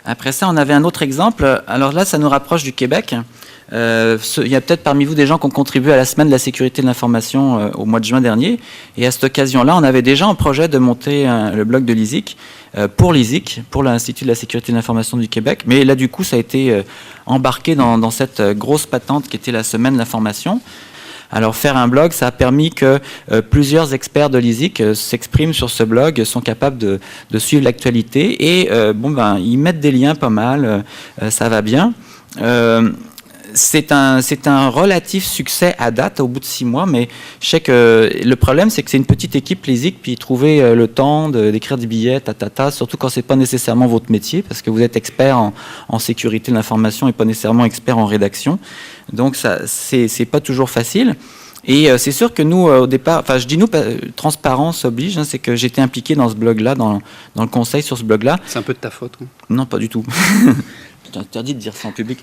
Après ça, on avait un autre exemple. Alors là, ça nous rapproche du Québec. Il y a peut-être parmi vous des gens qui ont contribué à la semaine de la sécurité de l'information au mois de juin dernier. Et à cette occasion-là, on avait déjà en projet de monter le blog de l'ISIC, pour l'ISIC, pour l'Institut de la sécurité de l'information du Québec. Mais là, du coup, ça a été embarqué dans cette grosse patente qui était la semaine de l'information. Alors faire un blog, ça a permis que plusieurs experts de l'ISIC s'expriment sur ce blog, sont capables de suivre l'actualité et ils mettent des liens pas mal, ça va bien. C'est un relatif succès à date, au bout de 6 mois, mais je sais que le problème, c'est que c'est une petite équipe, l'ISIC, puis trouver le temps d'écrire des billets, surtout quand c'est pas nécessairement votre métier, parce que vous êtes expert en sécurité de l'information et pas nécessairement expert en rédaction. Donc, c'est pas toujours facile. Et c'est sûr que nous, au départ, enfin, je dis nous, transparence oblige, c'est que j'étais impliqué dans ce blog-là, dans le conseil sur ce blog-là. C'est un peu de ta faute. Hein. Non, pas du tout. C'est interdit de dire ça en public.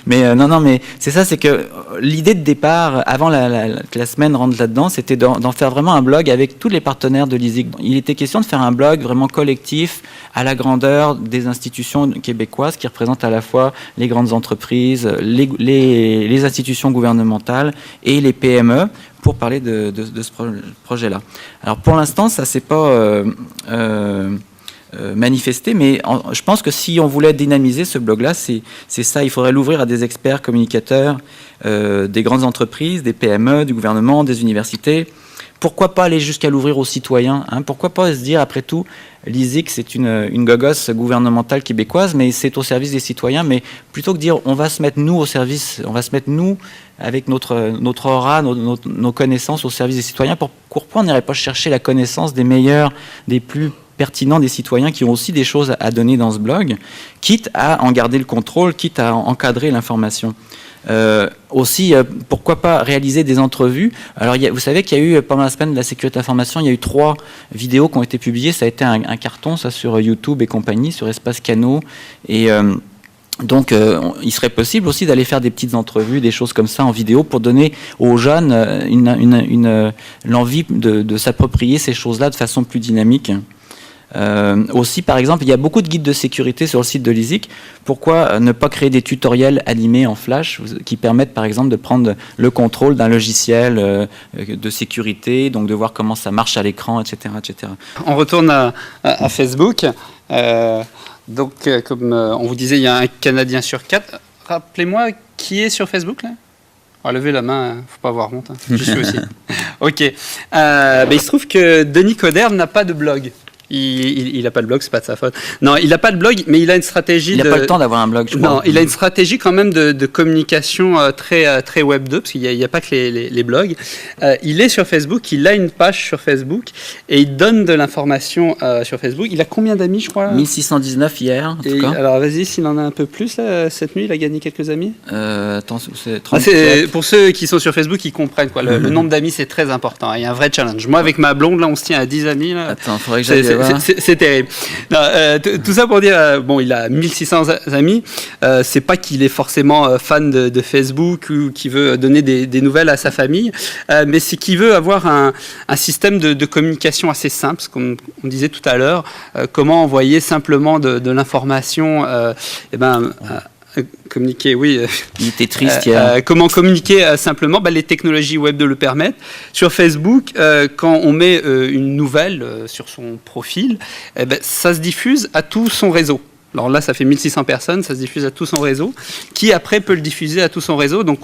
Mais non, mais c'est ça, c'est que l'idée de départ, avant que la semaine rentre là-dedans, c'était d'en faire vraiment un blog avec tous les partenaires de l'ISIC. Il était question de faire un blog vraiment collectif, à la grandeur des institutions québécoises, qui représentent à la fois les grandes entreprises, les institutions gouvernementales et les PME, pour parler de ce projet-là. Alors pour l'instant, ça c'est pas... manifester, mais je pense que si on voulait dynamiser ce blog-là, c'est ça, il faudrait l'ouvrir à des experts communicateurs, des grandes entreprises, des PME, du gouvernement, des universités. Pourquoi pas aller jusqu'à l'ouvrir aux citoyens, hein? Pourquoi pas se dire, après tout, l'ISIC, c'est une gogosse gouvernementale québécoise, mais c'est au service des citoyens, mais plutôt que de dire, on va se mettre nous au service, on va se mettre nous, avec notre aura, nos connaissances au service des citoyens, pourquoi on n'irait pas chercher la connaissance des meilleurs, des plus pertinents des citoyens qui ont aussi des choses à donner dans ce blog, quitte à en garder le contrôle, quitte à encadrer l'information. Aussi, pourquoi pas réaliser des entrevues. Alors, vous savez qu'il y a eu, pendant la semaine de la sécurité de l'information, il y a eu 3 vidéos qui ont été publiées. Ça a été un carton, ça, sur YouTube et compagnie, sur Espace Canaux. Et donc, il serait possible aussi d'aller faire des petites entrevues, des choses comme ça en vidéo, pour donner aux jeunes l'envie de s'approprier ces choses-là de façon plus dynamique. Aussi, par exemple, il y a beaucoup de guides de sécurité sur le site de l'ISIC. Pourquoi ne pas créer des tutoriels animés en Flash qui permettent, par exemple, de prendre le contrôle d'un logiciel de sécurité, donc de voir comment ça marche à l'écran, etc., etc. On retourne à Facebook. Donc, comme on vous disait, il y a un Canadien sur 4. Rappelez-moi, qui est sur Facebook, là ? Levez la main, faut pas avoir honte. Hein. Je suis aussi. Ok. Il se trouve que Denis Coderre n'a pas de blog. Il n'a pas de blog, c'est pas de sa faute. Non, il n'a pas de blog, mais il a une stratégie. Il n'a pas le temps d'avoir un blog, je crois. Non, il a une stratégie quand même de communication très Web 2, parce qu'il n'y a pas que les blogs. Il est sur Facebook, il a une page sur Facebook, et il donne de l'information sur Facebook. Il a combien d'amis, je crois ? 1619 hier, en tout cas. Alors vas-y, s'il en a un peu plus, là, cette nuit, il a gagné quelques amis ? Attends, c'est 30. Pour ceux qui sont sur Facebook, ils comprennent, quoi. Le nombre d'amis, c'est très important. Il y a un vrai challenge. Moi, avec ma blonde, là, on se tient à 10 amis. Là. Attends, il faudrait que j'aille. C'est terrible. Non, tout ça pour dire, il a 1600 amis. C'est pas qu'il est forcément fan de Facebook ou qu'il veut donner des nouvelles à sa famille, mais c'est qu'il veut avoir un système de communication assez simple, comme on disait tout à l'heure. Comment envoyer simplement de l'information communiquer, oui. Il était triste hier. Comment communiquer simplement ? Les technologies web le permettent. Sur Facebook, quand on met une nouvelle sur son profil, ça se diffuse à tout son réseau. Alors là, ça fait 1600 personnes, ça se diffuse à tout son réseau, qui après peut le diffuser à tout son réseau. Donc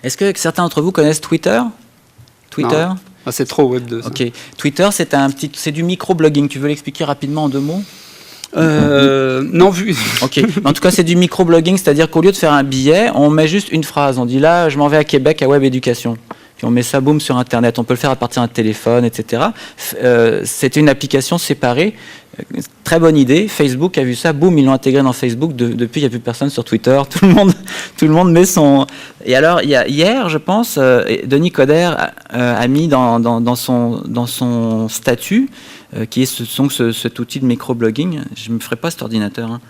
Est-ce que certains d'entre vous connaissent Twitter ? Non. C'est trop Web 2. Ça. Ok. Twitter, c'est du micro-blogging. Tu veux l'expliquer rapidement en 2 mots ? Non, vu. Ok. En tout cas, c'est du micro-blogging, c'est-à-dire qu'au lieu de faire un billet, on met juste une phrase. On dit là, je m'en vais à Québec à Web Éducation. Puis on met ça, boum, sur Internet. On peut le faire à partir d'un téléphone, etc. C'était une application séparée. Très bonne idée. Facebook a vu ça, boum, ils l'ont intégré dans Facebook. Depuis, il n'y a plus personne sur Twitter. Tout le monde met son... Et alors, hier, je pense, Denis Coderre a mis dans son statut, qui est cet outil de microblogging. Je ne me ferai pas cet ordinateur. Hein.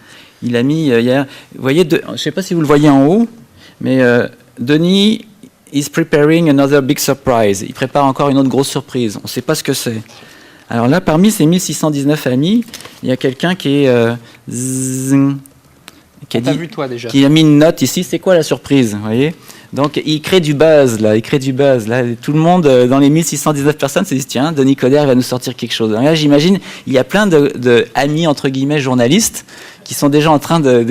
Il a mis hier... Vous voyez, je ne sais pas si vous le voyez en haut, mais Denis is preparing another big surprise. Il prépare encore une autre grosse surprise. On ne sait pas ce que c'est. Alors là, parmi ces 1619 amis, il y a quelqu'un qui est... T'as vu toi déjà. Qui a mis une note ici. C'est quoi la surprise, vous voyez? Donc, il crée du buzz, là. Il crée du buzz, là. Tout le monde, dans les 1619 personnes, se dit, tiens, Denis Coderre va nous sortir quelque chose. Alors là, j'imagine, il y a plein de amis, entre guillemets, journalistes, qui sont déjà en train de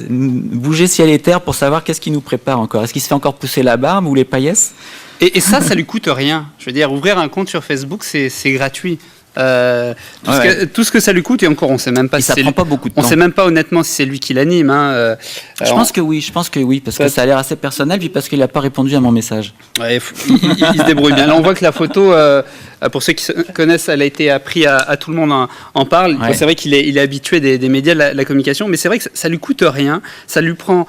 bouger ciel et terre pour savoir qu'est-ce qui nous prépare encore. Est-ce qu'il se fait encore pousser la barbe ou les paillasses? Et ça lui coûte rien. Je veux dire, ouvrir un compte sur Facebook, c'est gratuit. Tout ce que ça lui coûte, et encore on sait même pas. Et ça prend pas beaucoup de temps. On sait même pas honnêtement si c'est lui qui l'anime. Je pense que oui, parce que ça a l'air assez personnel, puis parce qu'il n'a pas répondu à mon message. Ouais, il se débrouille bien. Là, on voit que la photo, pour ceux qui connaissent, elle a été apprise à tout le monde en parle. Ouais. C'est vrai qu'il est habitué des médias de la communication, mais c'est vrai que ça lui coûte rien. Ça lui prend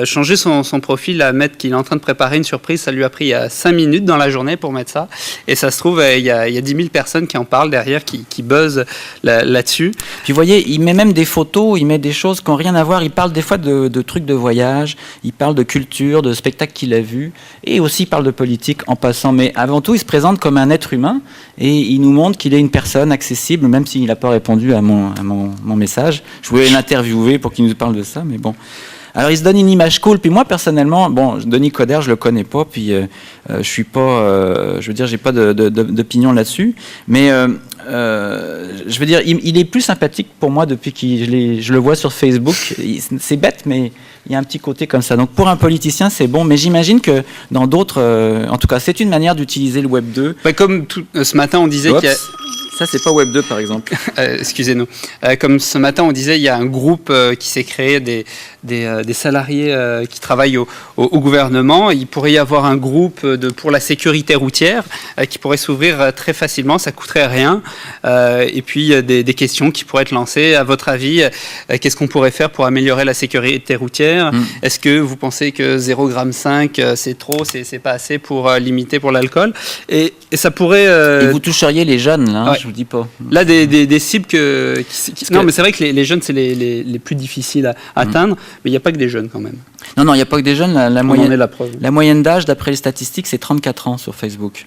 changer son profil, à mettre qu'il est en train de préparer une surprise. Ça lui a pris 5 minutes dans la journée pour mettre ça. Et ça se trouve, il y a 10 000 personnes qui en parlent derrière, qui buzzent là-dessus. Puis vous voyez, il met même des photos, il met des choses qui n'ont rien à voir. Il parle des fois de trucs de voyage, il parle de culture, de spectacles qu'il a vus, et aussi il parle de politique en passant. Mais avant tout, il se présente comme un être humain, et il nous montre qu'il est une personne accessible, même s'il n'a pas répondu à mon message. Je voulais l'interviewer pour qu'il nous parle de ça, mais bon. Alors il se donne une image cool, puis moi personnellement, bon, Denis Coderre, je le connais pas, puis je suis pas, je veux dire, j'ai pas d'opinion là-dessus, mais je veux dire, il est plus sympathique pour moi depuis que je le vois sur Facebook. C'est bête, mais il y a un petit côté comme ça. Donc pour un politicien, c'est bon, mais j'imagine que dans d'autres, en tout cas, c'est une manière d'utiliser le Web 2. Bah, comme ce matin, on disait qu'il y a... Ça, c'est pas Web 2, par exemple. Excusez-nous. Comme ce matin, on disait, il y a un groupe qui s'est créé des salariés qui travaillent au gouvernement. Il pourrait y avoir un groupe pour la sécurité routière qui pourrait s'ouvrir très facilement. Ça coûterait rien. Et puis, des questions qui pourraient être lancées. À votre avis, qu'est-ce qu'on pourrait faire pour améliorer la sécurité routière? Est-ce que vous pensez que 0,5 g, c'est trop, c'est pas assez pour limiter pour l'alcool? Et ça pourrait... Et vous toucheriez les jeunes, là, ouais. Je vous dis pas. Là, des cibles non, mais c'est vrai que les jeunes, c'est les plus difficiles à atteindre, mais il n'y a pas que des jeunes quand même. Non, il n'y a pas que des jeunes. La moyenne, on en est la preuve. La moyenne d'âge, d'après les statistiques, c'est 34 ans sur Facebook.